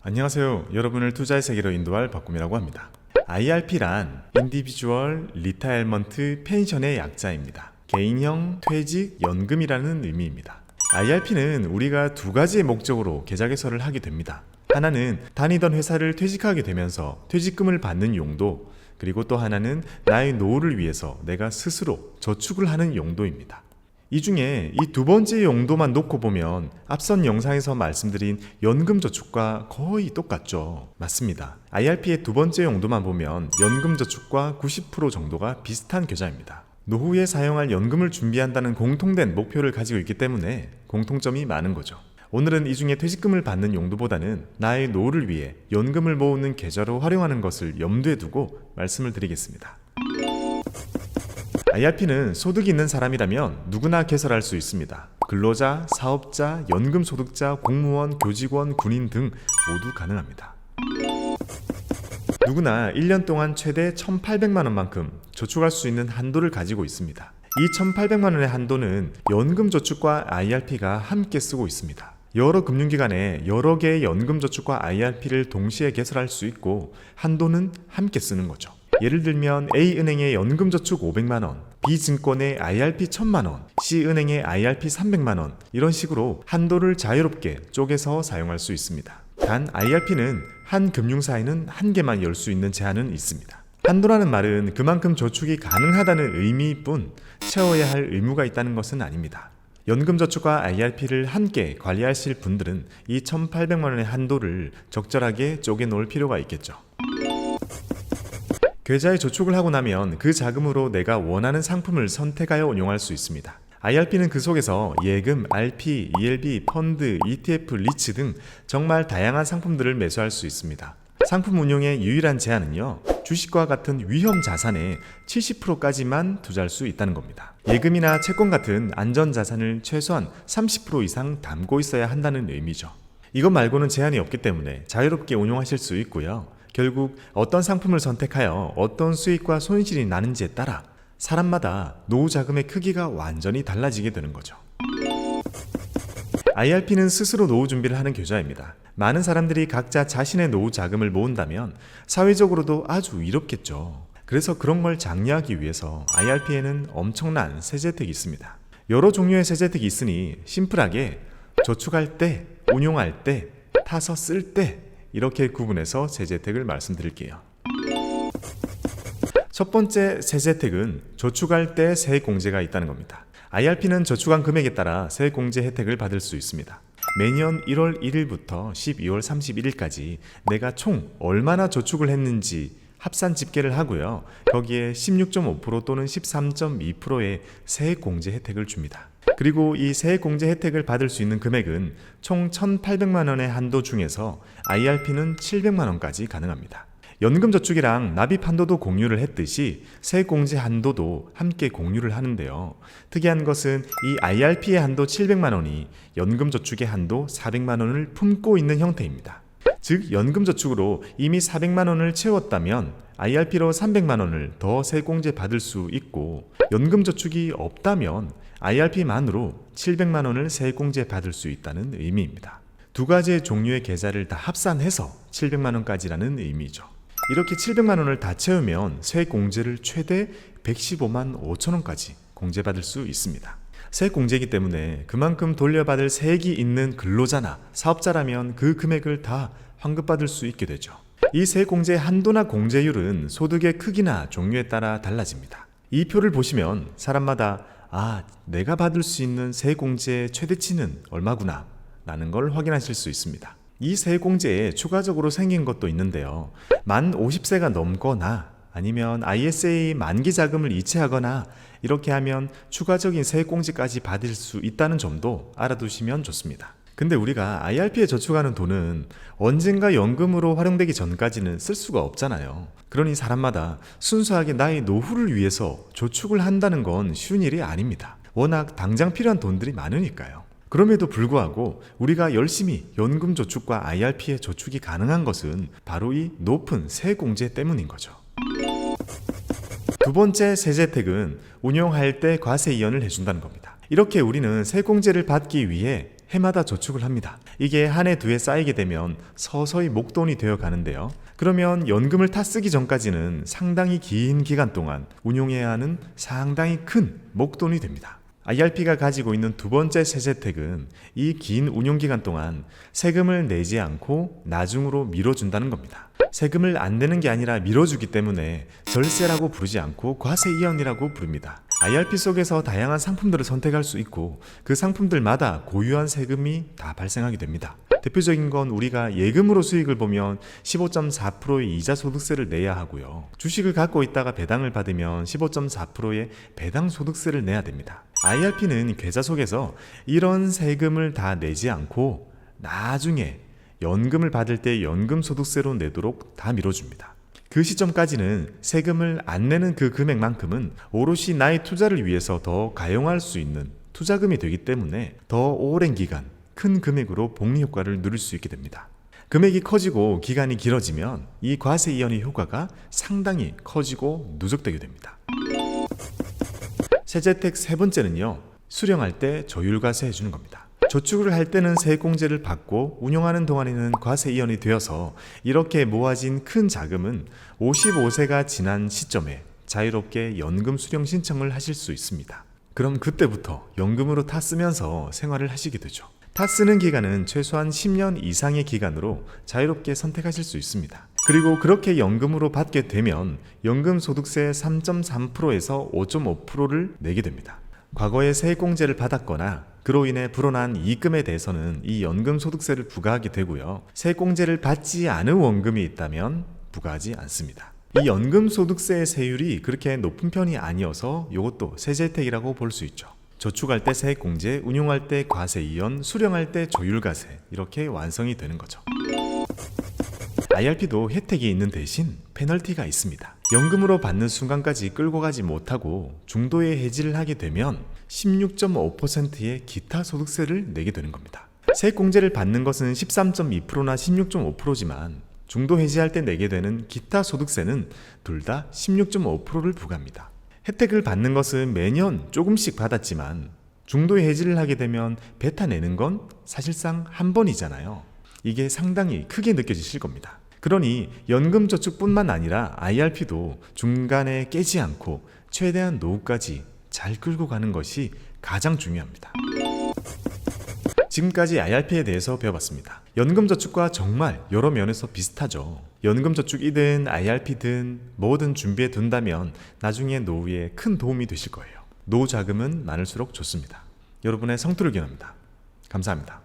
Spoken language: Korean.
안녕하세요. 여러분을 투자의 세계로 인도할 박구미라고 합니다. IRP란 인디비주얼 리타일먼트 펜션의 약자입니다. 개인형 퇴직 연금이라는 의미입니다. IRP는 우리가 두 가지의 목적으로 계좌 개설을 하게 됩니다. 하나는 다니던 회사를 퇴직하게 되면서 퇴직금을 받는 용도, 그리고 또 하나는 나의 노후를 위해서 내가 스스로 저축을 하는 용도입니다. 이 중에 이 두 번째 용도만 놓고 보면 앞선 영상에서 말씀드린 연금저축과 거의 똑같죠. 맞습니다. IRP의 두 번째 용도만 보면 연금저축과 90% 정도가 비슷한 계좌입니다. 노후에 사용할 연금을 준비한다는 공통된 목표를 가지고 있기 때문에 공통점이 많은 거죠. 오늘은 이 중에 퇴직금을 받는 용도보다는 나의 노후를 위해 연금을 모으는 계좌로 활용하는 것을 염두에 두고 말씀을 드리겠습니다. IRP는 소득이 있는 사람이라면 누구나 개설할 수 있습니다. 근로자, 사업자, 연금소득자, 공무원, 교직원, 군인 등 모두 가능합니다. 누구나 1년 동안 최대 1,800만 원만큼 저축할 수 있는 한도를 가지고 있습니다. 이 1,800만 원의 한도는 연금저축과 IRP가 함께 쓰고 있습니다. 여러 금융기관에 여러 개의 연금저축과 IRP를 동시에 개설할 수 있고 한도는 함께 쓰는 거죠. 예를 들면 A은행의 연금저축 500만원, B증권의 IRP 1000만원, C은행의 IRP 300만원 이런 식으로 한도를 자유롭게 쪼개서 사용할 수 있습니다. 단 IRP는 한 금융사에는 한 개만 열 수 있는 제한은 있습니다. 한도라는 말은 그만큼 저축이 가능하다는 의미일 뿐 채워야 할 의무가 있다는 것은 아닙니다. 연금저축과 IRP를 함께 관리하실 분들은 이 1,800만 원의 한도를 적절하게 쪼개 놓을 필요가 있겠죠. 계좌에 저축을 하고 나면 그 자금으로 내가 원하는 상품을 선택하여 운용할 수 있습니다. IRP는 그 속에서 예금, RP, ELB, 펀드, ETF, 리츠 등 정말 다양한 상품들을 매수할 수 있습니다. 상품 운용의 유일한 제한은요, 주식과 같은 위험 자산의 70%까지만 투자할 수 있다는 겁니다. 예금이나 채권 같은 안전자산을 최소한 30% 이상 담고 있어야 한다는 의미죠. 이것 말고는 제한이 없기 때문에 자유롭게 운용하실 수 있고요. 결국 어떤 상품을 선택하여 어떤 수익과 손실이 나는지에 따라 사람마다 노후 자금의 크기가 완전히 달라지게 되는 거죠. IRP는 스스로 노후 준비를 하는 계좌입니다. 많은 사람들이 각자 자신의 노후 자금을 모은다면 사회적으로도 아주 이롭겠죠. 그래서 그런 걸 장려하기 위해서 IRP에는 엄청난 세제 혜택이 있습니다. 여러 종류의 세제 혜택이 있으니 심플하게 저축할 때, 운용할 때, 타서 쓸 때 이렇게 구분해서 세제 혜택을 말씀드릴게요. 첫 번째 세제 혜택은 저축할 때 세액공제가 있다는 겁니다. IRP는 저축한 금액에 따라 세액공제 혜택을 받을 수 있습니다. 매년 1월 1일부터 12월 31일까지 내가 총 얼마나 저축을 했는지 합산 집계를 하고요. 거기에 16.5% 또는 13.2%의 세액공제 혜택을 줍니다. 그리고 이 세액공제 혜택을 받을 수 있는 금액은 총 1,800만 원의 한도 중에서 IRP는 700만 원까지 가능합니다. 연금저축이랑 납입 한도도 공유를 했듯이 세액공제 한도도 함께 공유를 하는데요. 특이한 것은 이 IRP의 한도 700만 원이 연금저축의 한도 400만 원을 품고 있는 형태입니다. 즉 연금저축으로 이미 400만 원을 채웠다면 IRP로 300만 원을 더 세액공제 받을 수 있고, 연금저축이 없다면 IRP만으로 700만 원을 세액공제 받을 수 있다는 의미입니다. 두 가지의 종류의 계좌를 다 합산해서 700만 원까지라는 의미죠. 이렇게 700만 원을 다 채우면 세액공제를 최대 115만 5천 원까지 공제받을 수 있습니다. 세액공제이기 때문에 그만큼 돌려받을 세액이 있는 근로자나 사업자라면 그 금액을 다 환급받을 수 있게 되죠. 이 세액공제의 한도나 공제율은 소득의 크기나 종류에 따라 달라집니다. 이 표를 보시면 사람마다 내가 받을 수 있는 세액공제의 최대치는 얼마구나 라는 걸 확인하실 수 있습니다. 이 세액공제에 추가적으로 생긴 것도 있는데요. 만 50세가 넘거나 아니면 ISA 만기 자금을 이체하거나 이렇게 하면 추가적인 세액공제까지 받을 수 있다는 점도 알아두시면 좋습니다. 근데 우리가 IRP에 저축하는 돈은 언젠가 연금으로 활용되기 전까지는 쓸 수가 없잖아요. 그러니 사람마다 순수하게 나의 노후를 위해서 저축을 한다는 건 쉬운 일이 아닙니다. 워낙 당장 필요한 돈들이 많으니까요. 그럼에도 불구하고 우리가 열심히 연금저축과 IRP에 저축이 가능한 것은 바로 이 높은 세액공제 때문인 거죠. 두 번째 세제 혜택은 운용할 때 과세 이연을 해준다는 겁니다. 이렇게 우리는 세공제를 받기 위해 해마다 저축을 합니다. 이게 한 해 두 해 쌓이게 되면 서서히 목돈이 되어 가는데요. 그러면 연금을 다 쓰기 전까지는 상당히 긴 기간 동안 운용해야 하는 상당히 큰 목돈이 됩니다. IRP가 가지고 있는 두 번째 세제택은 이 긴 운용기간 동안 세금을 내지 않고 나중으로 미뤄준다는 겁니다. 세금을 안 내는 게 아니라 미뤄주기 때문에 절세라고 부르지 않고 과세이연이라고 부릅니다. IRP 속에서 다양한 상품들을 선택할 수 있고 그 상품들마다 고유한 세금이 다 발생하게 됩니다. 대표적인 건 우리가 예금으로 수익을 보면 15.4%의 이자 소득세를 내야 하고요. 주식을 갖고 있다가 배당을 받으면 15.4%의 배당 소득세를 내야 됩니다. IRP는 계좌 속에서 이런 세금을 다 내지 않고 나중에 연금을 받을 때 연금 소득세로 내도록 다 미뤄줍니다. 그 시점까지는 세금을 안 내는 그 금액만큼은 오롯이 나의 투자를 위해서 더 가용할 수 있는 투자금이 되기 때문에 더 오랜 기간 큰 금액으로 복리 효과를 누릴 수 있게 됩니다. 금액이 커지고 기간이 길어지면 이 과세 이연의 효과가 상당히 커지고 누적되게 됩니다. 세제택 세 번째는요, 수령할 때 조율과세 해주는 겁니다. 저축을 할 때는 세액공제를 받고 운용하는 동안에는 과세 이연이 되어서 이렇게 모아진 큰 자금은 55세가 지난 시점에 자유롭게 연금 수령 신청을 하실 수 있습니다. 그럼 그때부터 연금으로 타 쓰면서 생활을 하시게 되죠. 타 쓰는 기간은 최소한 10년 이상의 기간으로 자유롭게 선택하실 수 있습니다. 그리고 그렇게 연금으로 받게 되면 연금 소득세 3.3%에서 5.5%를 내게 됩니다. 과거에 세액공제를 받았거나 그로 인해 불어난 이익금에 대해서는 이 연금 소득세를 부과하게 되고요. 세액공제를 받지 않은 원금이 있다면 부과하지 않습니다. 이 연금 소득세의 세율이 그렇게 높은 편이 아니어서 이것도 세제혜택이라고 볼 수 있죠. 저축할 때 세액공제, 운용할 때 과세이연, 수령할 때 조율과세, 이렇게 완성이 되는 거죠. IRP도 혜택이 있는 대신 페널티가 있습니다. 연금으로 받는 순간까지 끌고 가지 못하고 중도에 해지를 하게 되면 16.5%의 기타 소득세를 내게 되는 겁니다. 세액공제를 받는 것은 13.2%나 16.5%지만 중도 해지할 때 내게 되는 기타 소득세는 둘 다 16.5%를 부과합니다. 혜택을 받는 것은 매년 조금씩 받았지만 중도 해지를 하게 되면 베타 내는 건 사실상 한 번이잖아요. 이게 상당히 크게 느껴지실 겁니다. 그러니 연금저축뿐만 아니라 IRP도 중간에 깨지 않고 최대한 노후까지 잘 끌고 가는 것이 가장 중요합니다. 지금까지 IRP에 대해서 배워봤습니다. 연금저축과 정말 여러 면에서 비슷하죠. 연금저축이든 IRP든 뭐든 준비해 둔다면 나중에 노후에 큰 도움이 되실 거예요. 노후 자금은 많을수록 좋습니다. 여러분의 성투를 기원합니다. 감사합니다.